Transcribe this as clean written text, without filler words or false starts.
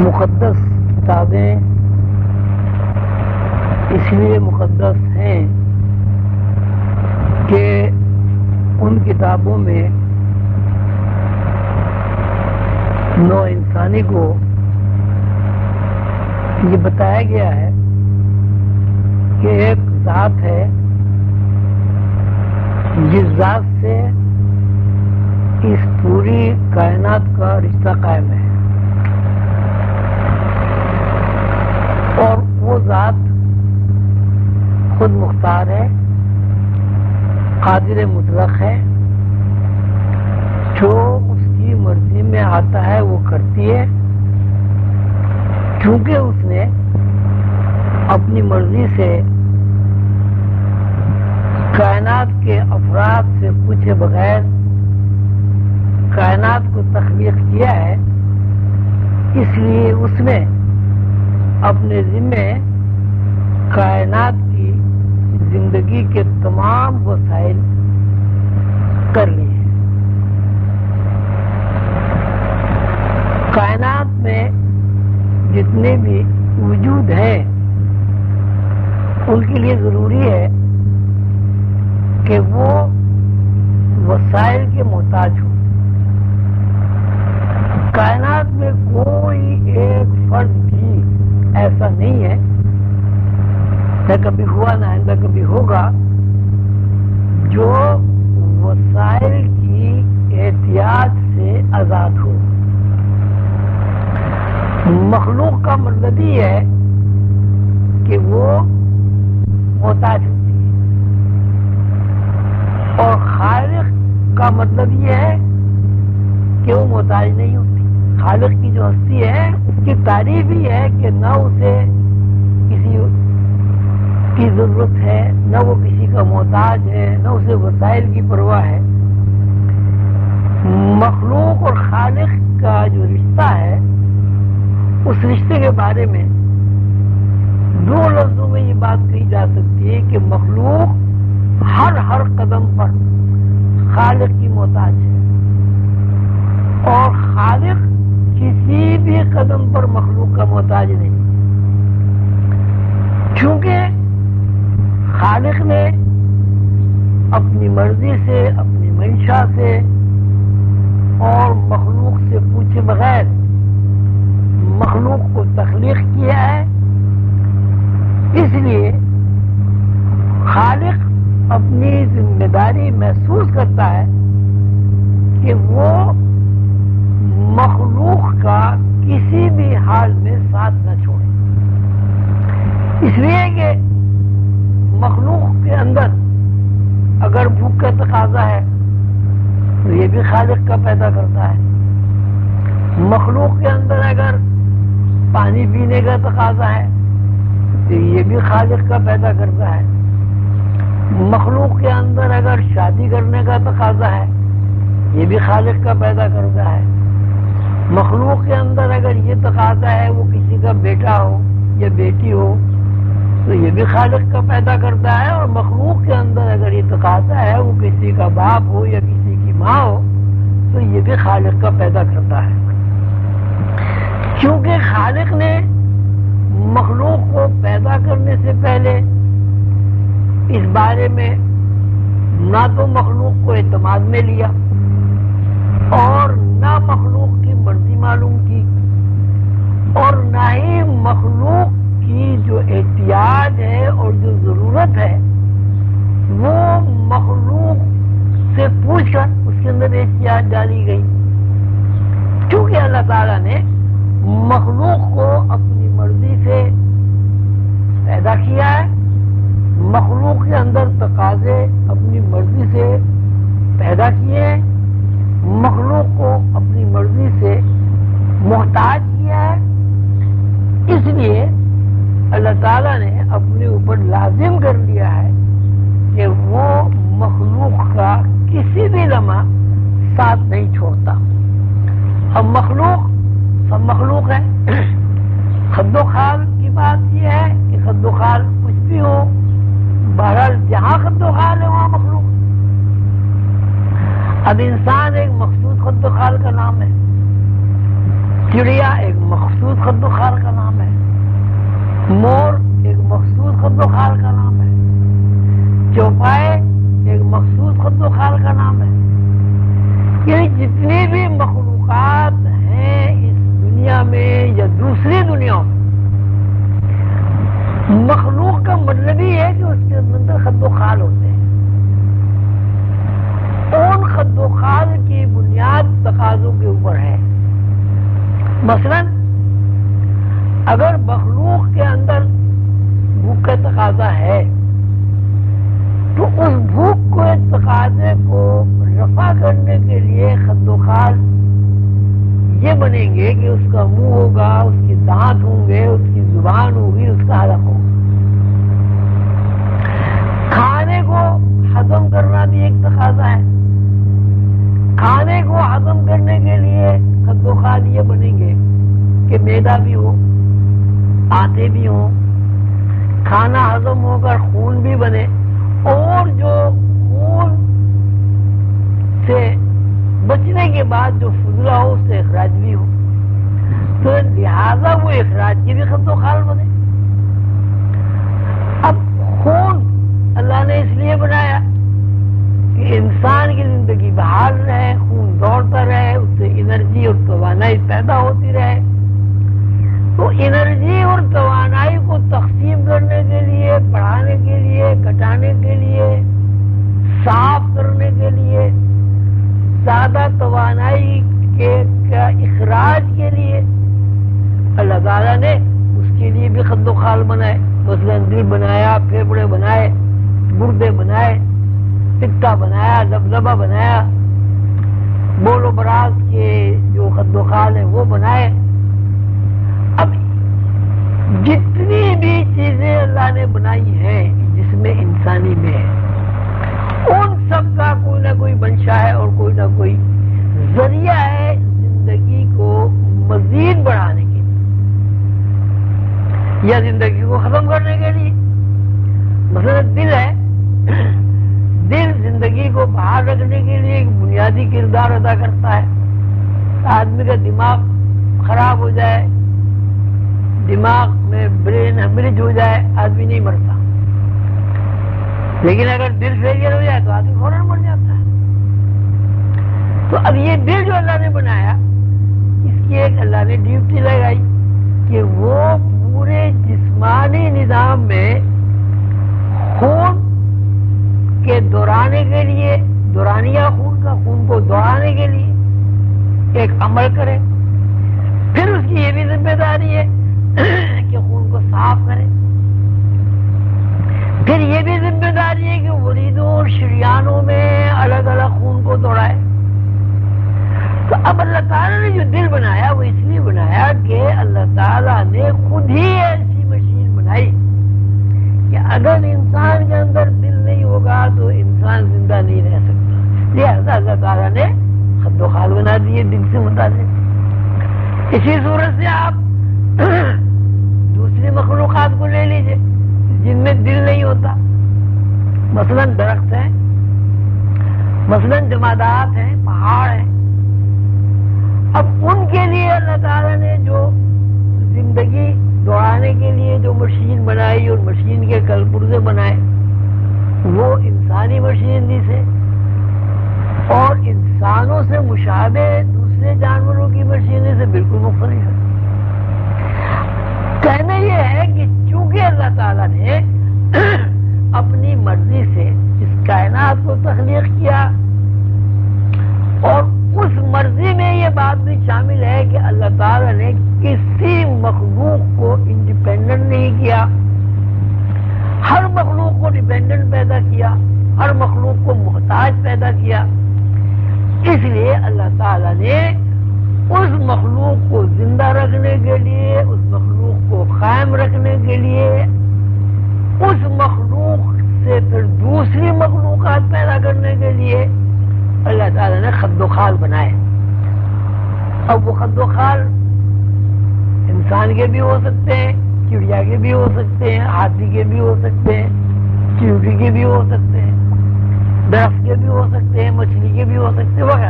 مقدس کتابیں اس لیے مقدس ہیں کہ ان کتابوں میں نوع انسانی کو یہ بتایا گیا ہے کہ ایک ذات ہے جس ذات سے اس پوری کائنات کا رشتہ قائم ہے، اور وہ ذات خود مختار ہے، قادر مطلق ہے، جو اس کی مرضی میں آتا ہے وہ کرتی ہے، کیونکہ اس نے اپنی مرضی سے کائنات کے افراد سے پوچھے بغیر کائنات کو تخلیق کیا ہے۔ اس لیے اس نے اپنے ذمے کائنات کی زندگی کے تمام وسائل کر لیے ہیں۔ کائنات میں جتنے بھی وجود ہیں ان کے لیے ضروری ہے کہ وہ وسائل کے محتاج ہوں۔ کائنات میں کوئی ایک فرد بھی ایسا نہیں ہے، نہ کبھی ہوا نہ آئندہ کبھی ہوگا، جو وسائل کی احتیاج سے آزاد ہو۔ مخلوق کا مطلب یہ ہے کہ وہ محتاج ہوتی ہے، اور خالق کا مطلب یہ ہے کہ وہ محتاج نہیں ہوتی۔ خالق کی جو ہستی ہے اس کی تعریف ہی ہے کہ نہ اسے کسی کی ضرورت ہے، نہ وہ کسی کا محتاج ہے، نہ اسے وسائل کی پرواہ ہے۔ مخلوق اور خالق کا جو رشتہ ہے اس رشتے کے بارے میں دو لفظوں میں یہ بات کہی جا سکتی ہے کہ مخلوق ہر قدم پر خالق کی محتاج ہے، اور خالق کسی بھی قدم پر مخلوق کا محتاج نہیں، کیونکہ خالق نے اپنی مرضی سے، اپنی منشا سے اور مخلوق سے پوچھے بغیر مخلوق کو تخلیق کیا ہے۔ اس لیے خالق اپنی ذمہ داری محسوس کرتا ہے کہ وہ مخلوق کا کسی بھی حال میں ساتھ نہ چھوڑے، اس لیے کہ مخلوق کے اندر اگر بھوک کا تقاضا ہے تو یہ بھی خالق کا پیدا کرتا ہے، مخلوق کے اندر اگر پانی پینے کا تقاضا ہے تو یہ بھی خالق کا پیدا کرتا ہے، مخلوق کے اندر اگر شادی کرنے کا تقاضا ہے یہ بھی خالق کا پیدا کرتا ہے، مخلوق کے اندر اگر یہ تقاضا ہے وہ کسی کا بیٹا ہو یا بیٹی ہو تو یہ بھی خالق کا پیدا کرتا ہے، اور مخلوق کے اندر اگر یہ تقاضا ہے وہ کسی کا باپ ہو یا کسی کی ماں ہو تو یہ بھی خالق کا پیدا کرتا ہے۔ کیونکہ خالق نے مخلوق کو پیدا کرنے سے پہلے اس بارے میں نہ تو مخلوق کو اعتماد میں لیا اور نہ مخلوق کی مرضی معلوم کی، اور نہ ہی مخلوق کی جو احتیاج ہے اور جو ضرورت ہے وہ مخلوق سے پوچھ کر اس کے اندر احتیاج ڈالی گئی، کیونکہ اللہ تعالیٰ نے مخلوق کو اپنی مرضی سے پیدا کیا ہے، مخلوق کے اندر تقاضے اپنی مرضی سے پیدا کیے ہیں، مخلوق کو اپنی مرضی سے محتاج کیا ہے۔ اس لیے اللہ تعالیٰ نے اپنے اوپر لازم کر لیا ہے کہ وہ مخلوق کا کسی بھی لمحہ ساتھ نہیں چھوڑتا۔ اب مخلوق سب مخلوق ہے، خد و خال کی بات یہ ہے کہ خد و خال کچھ بھی ہو، بہرحال جہاں خد و خال ہے وہاں مخلوق۔ اب انسان ایک مخصوص خد و خال کا نام ہے، چڑیا ایک مخصوص خد و خال کا نام ہے، مور ایک مخصوص خد و خال کا نام ہے، چوپائے ایک مخصوص خد و خال کا نام ہے۔ یعنی جتنی بھی مخلوقات ہیں اس دنیا میں یا دوسری دنیا میں، مخلوق کا مطلب ہی ہے کہ اس کے اندر خد و خال ہوتے ہیں۔ ان خد و خال کی بنیاد تقاضوں کے اوپر ہے۔ مثلا اگر مخلوق کے اندر بھوک کا تقاضا ہے تو اس بھوک کو تقاضے کو رفع کرنے کے لیے خد و خال یہ بنیں گے کہ اس کا منہ ہوگا، اس کے دانت ہوں گے، اس کی زبان ہوگی، اس کا حلق ہوگا۔ کھانے کو ہضم کرنا بھی ایک تقاضا ہے۔ کھانے کو ہضم کرنے کے لیے خد و خال یہ بنیں گے کہ میدا بھی ہو، آتے بھی ہوں، کھانا ہضم ہو کر خون بھی بنے، اور جو خون سے بچنے کے بعد جو فضلہ ہو اس سے اخراج بھی ہو، تو لہذا وہ اخراج کی بھی خد و خال بنے۔ اب خون اللہ نے اس لیے بنایا کہ انسان کی زندگی بحال رہے، خون دوڑتا رہے، اس سے انرجی اور توانائی پیدا ہوتی رہے۔ تو انرجی اور توانائی کو تقسیم کرنے کے لیے، بڑھانے کے لیے، گھٹانے کے لیے، صاف کرنے کے لیے، زیادہ توانائی کے اخراج کے لیے اللہ تعالیٰ نے اس کے لیے بھی خد و خال بنائے۔ مثلا دل بنایا، پھیپھڑے بنائے، گردے بنائے، پتا بنایا، لبلبہ بنایا، بول و براز کے جو خد و خال ہیں وہ بنائے۔ اب جتنی بھی چیزیں اللہ نے بنائی ہیں جس میں انسانی میں ہے، ان سب کا کوئی نہ کوئی منشا ہے اور کوئی نہ کوئی ذریعہ ہے زندگی کو مزید بڑھانے کے لیے یا زندگی کو ختم کرنے کے لیے۔ مثلا دل ہے، دل زندگی کو باہر رکھنے کے لیے ایک بنیادی کردار ادا کرتا ہے۔ آدمی کا دماغ خراب ہو جائے، دماغ میں برین ہیمریج ہو جائے، آدمی نہیں مرتا، لیکن اگر دل فیلئر ہو جائے تو آدمی فوراً مر جاتا ہے۔ تو اب یہ دل جو اللہ نے بنایا، اس کی ایک اللہ نے ڈیوٹی لگائی کہ وہ پورے جسمانی نظام میں خون کے دورانے کے لیے، دورانیہ خون کا، خون کو دوڑانے کے لیے ایک عمل کرے۔ پھر اس کی یہ بھی ذمہ داری ہے کہ خون کو صاف کرے۔ پھر یہ بھی ذمہ داری ہے کہ وریدوں اور شریانوں میں الگ الگ خون کو دوڑائے۔ تو اب اللہ تعالیٰ نے جو دل بنایا وہ اس لیے بنایا کہ اللہ تعالیٰ نے خود ہی ایسی مشین بنائی کہ اگر انسان کے اندر دل نہیں ہوگا تو انسان زندہ نہیں رہ سکتا۔ لہذا اللہ تعالیٰ نے خد و خال بنا دیے دل سے متعلق۔ اسی صورت سے آپ دوسری مخلوقات کو لے لیجئے جن میں دل نہیں ہوتا، مثلا درخت ہیں، مثلا جمادات ہیں، پہاڑ ہیں۔ اب ان کے لیے اللہ تعالیٰ نے جو زندگی دوڑانے کے لیے جو مشین بنائی اور مشین کے کل پرزے بنائے، وہ انسانی مشینری سے اور انسانوں سے مشابہ دوسرے جانوروں کی مشینری سے بالکل مختلف ہے۔ کہنا یہ ہے کہ چونکہ اللہ تعالیٰ نے اپنی مرضی سے اس کائنات کو تخلیق کیا، اور اس مرضی میں یہ بات بھی شامل ہے کہ اللہ تعالیٰ نے کسی مخلوق کو انڈیپینڈنٹ نہیں کیا، ہر مخلوق کو ڈیپینڈنٹ پیدا کیا، ہر مخلوق کو محتاج پیدا کیا۔ اس لیے اللہ تعالیٰ نے اس مخلوق کو زندہ رکھنے کے لیے، اس مخلوق کو قائم رکھنے کے لیے، اس مخلوق سے پھر دوسری مخلوقات پیدا کرنے کے لیے اللہ تعالیٰ نے خد و خال بنائے۔ اب وہ خد و خال انسان کے بھی ہو سکتے ہیں، چڑیا کے بھی ہو سکتے ہیں، ہاتھی کے بھی ہو سکتے ہیں، چیونٹی کے بھی ہو سکتے ہیں، درخت کے بھی ہو سکتے ہیں، مچھلی کے بھی ہو سکتے ہیں وغیرہ۔